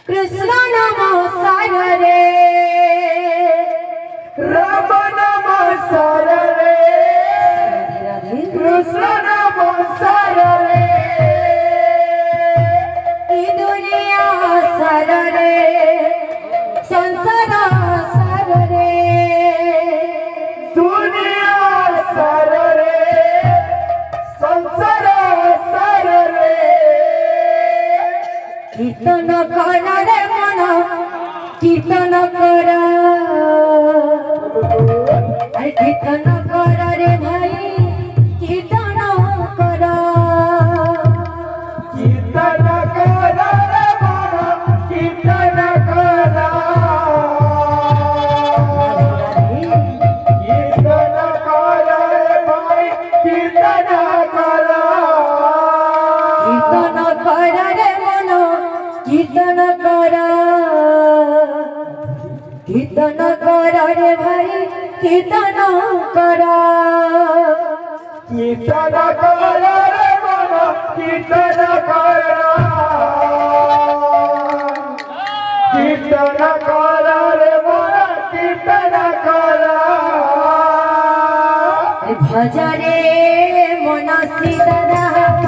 कृष्ण नमो सारे राम नमो सारे कृष्ण नमो सारे दुनिया सारे संसार सारे दुनिया सारे संसार सारे कीर्तन कर रे मन कीर्तन कर अरे कीर्तन कर रे भाई कीर्तन कर कीर्तन कर रे मन कीर्तन कर कीर्तन कर रे भाई कीर्तन कर कीर्तन कर रे मन कीर्तन कर कीर्तन कर रे भाई कीर्तन कर कीर्तन कर रे मन कीर्तन कर कीर्तन कर रे मन कीर्तन कर भज रे मन सीताराम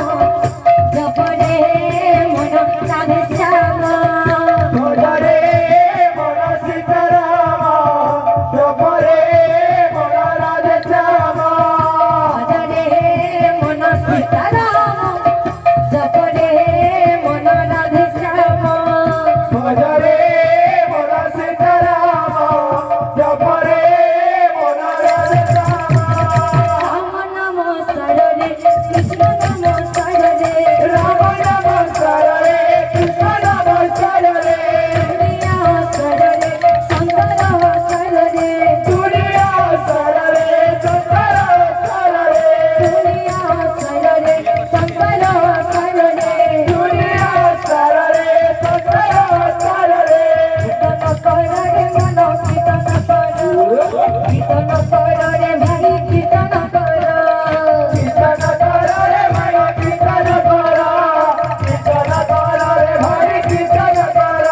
जप रे मन राधे श्याम भज रे मन सीताराम जप रे मन राधे श्याम भज रे मन सीताराम जप रे मन राधे श्याम भज रे मन सीताराम जप रे मन राधे श्याम राम नमो सारे कृष्ण नमो सारे राम नमो सारे कृष्ण नमो सारे दुनिया सारे संसार सारे दुनिया सारे संसार सारे दुनिया सारे संसार सारे दुनिया सारे संसार सारे कीर्तन कर रे मन कीर्तन कर कीर्तन कर रे भाई कीर्तन कर कीर्तन कर रे भाई कीर्तन कर कीर्तन कर रे भाई कीर्तन कर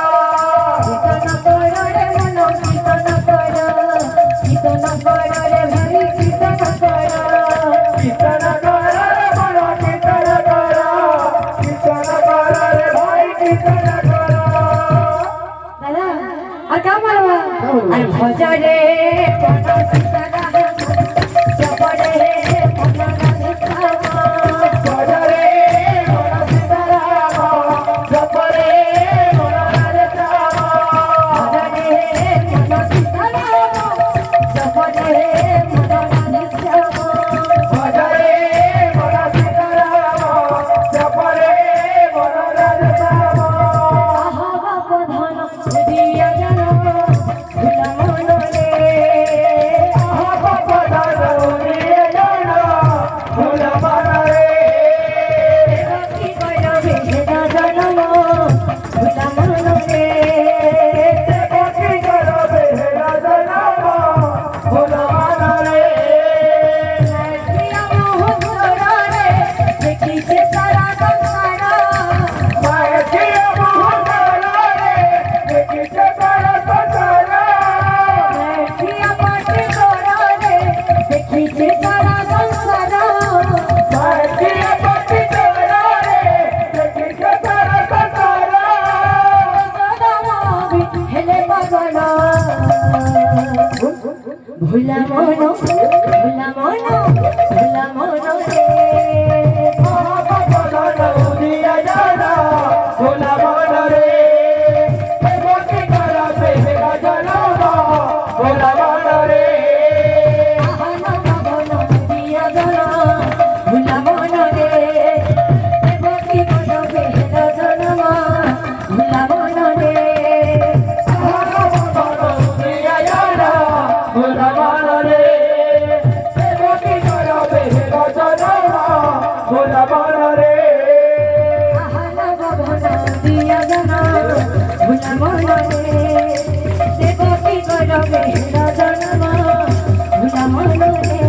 कीर्तन कर रे मन कीर्तन कर कीर्तन कर रे भाई कीर्तन कर कीर्तन कर रे मन कीर्तन कर कीर्तन कर रे भाई कीर्तन कर दादा আর কাম মারবা আর ভজ রে মন সীতারাম জপ রে মন রাধে শ্যাম भज रे मन सीताराम जप रे मन राधे श्याम भज रे मन सीताराम जप रे मन राधे श्याम भज रे मन सीताराम जप रे मन राधे श्याम आहा बाप धन दिया जन भुला मन रे आहा बाप धन दिया जन भुला मन रे की कर भेद जन्म भुला मन रे देवकी कर बेहरा जनम भुला मन रे प्रिया मोह तोरा रे देखी से सारा संसार मैं किया मोहन रे देखी से सारा संसार प्रिया पाटी तोरा रे देखी से सारा संसार मैं किया पति तोरा रे देखी से सारा संसार सदा भी हेले पागल भुला मन भुला मन भुला मन रे आहा बाप दिया जाना भुला मन रे देवकी कर बेहरा जनम भुला मन रे आहा नम भन दिया जन भुला मन रे देवकी मन भेद जन्म भुला मन रे आहा बाप दिया जाना भुला मन रे देवकी कर बेहरा जनम भुला मन रे आहा नम भन दिया जन भुला मन रे देवकी कर भेद जन्म भुला मन रे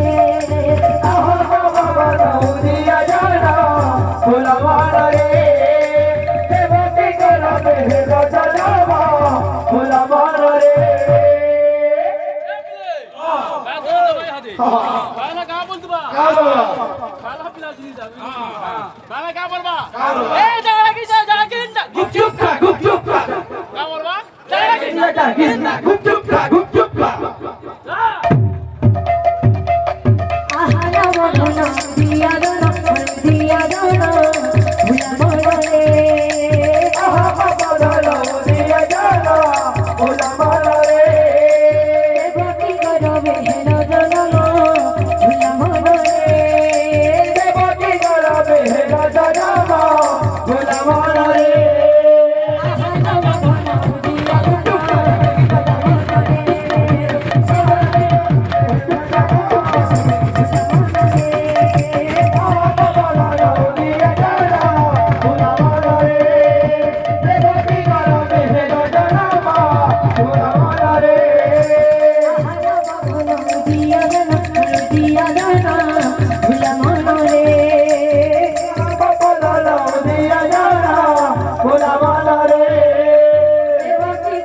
आहा बाप दिया जाना भुला मन रे देवकी कर बेहरा जनम তাহলে কা বলবা এই জায়গা কি জায়গা কি গুপচুপ খা গুপচুপ খা কা বলবা জায়গা কি জায়গা কি গুপচুপ খা গুপচুপ খা আহারা মধনা দিয়া দনা দিয়া দনা ভুলা মরে আহা বাবা দালো দিয়া জানা ওলা মালা রে দেবকী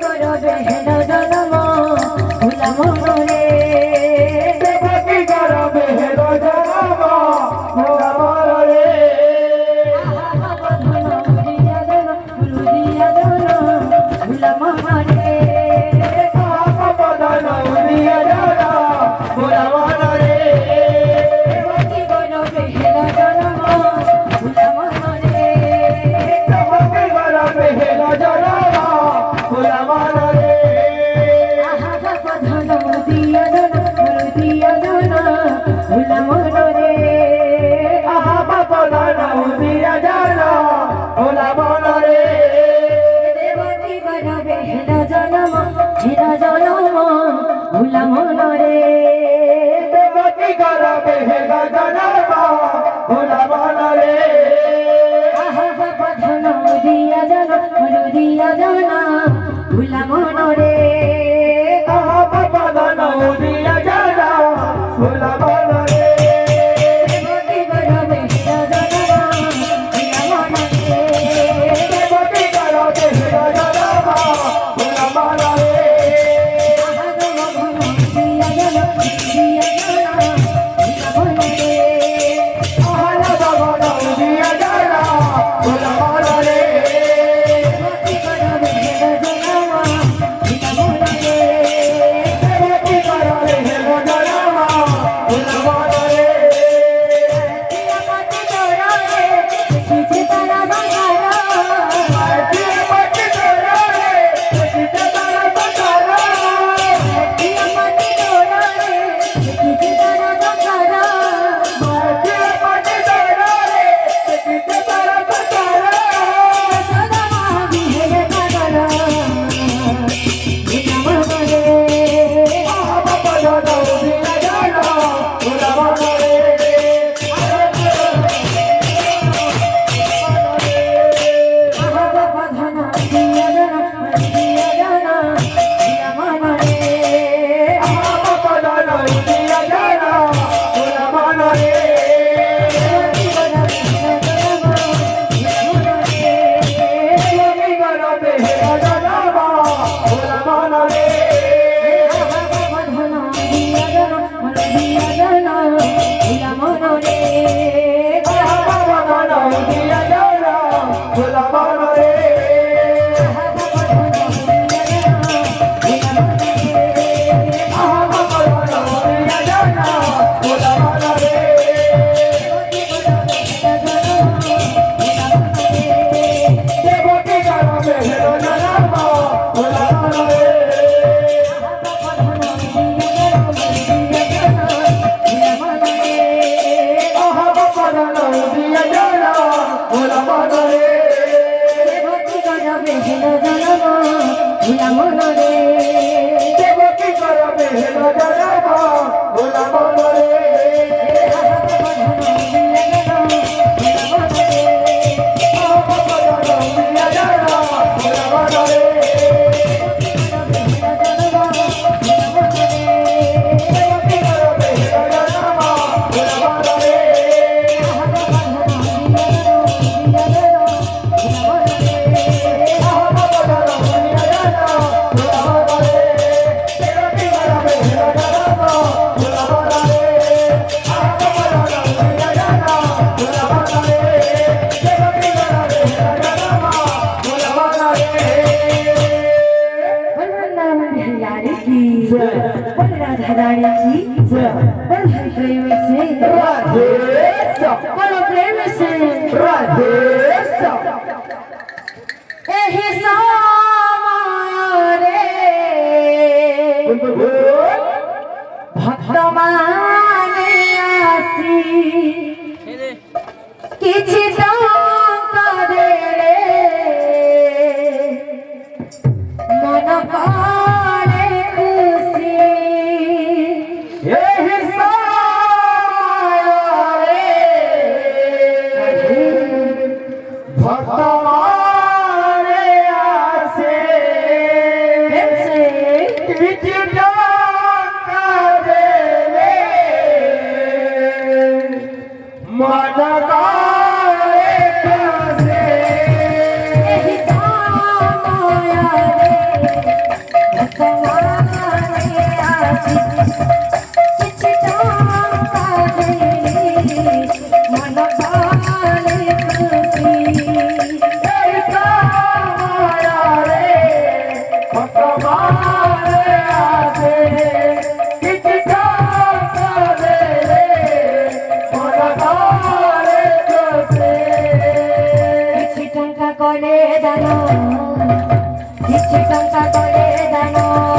গরবে হেন জনম ভুলা মরে দেবকী গরবে হেলা জানা ওলা মালা রে আহারা মধনা দিয়া দনা एहि समयरे भक्तमाने आसी किछि टंका देले मन करे खुशी एहि समयरे भक्तमाने आसे किछि टंका देले मन करे खुशी एहि समयरे भक्तमाने आसी किछि टंका देले मन करे खुशी କିଛି ଟଙ୍କା କଲେ ଦାନ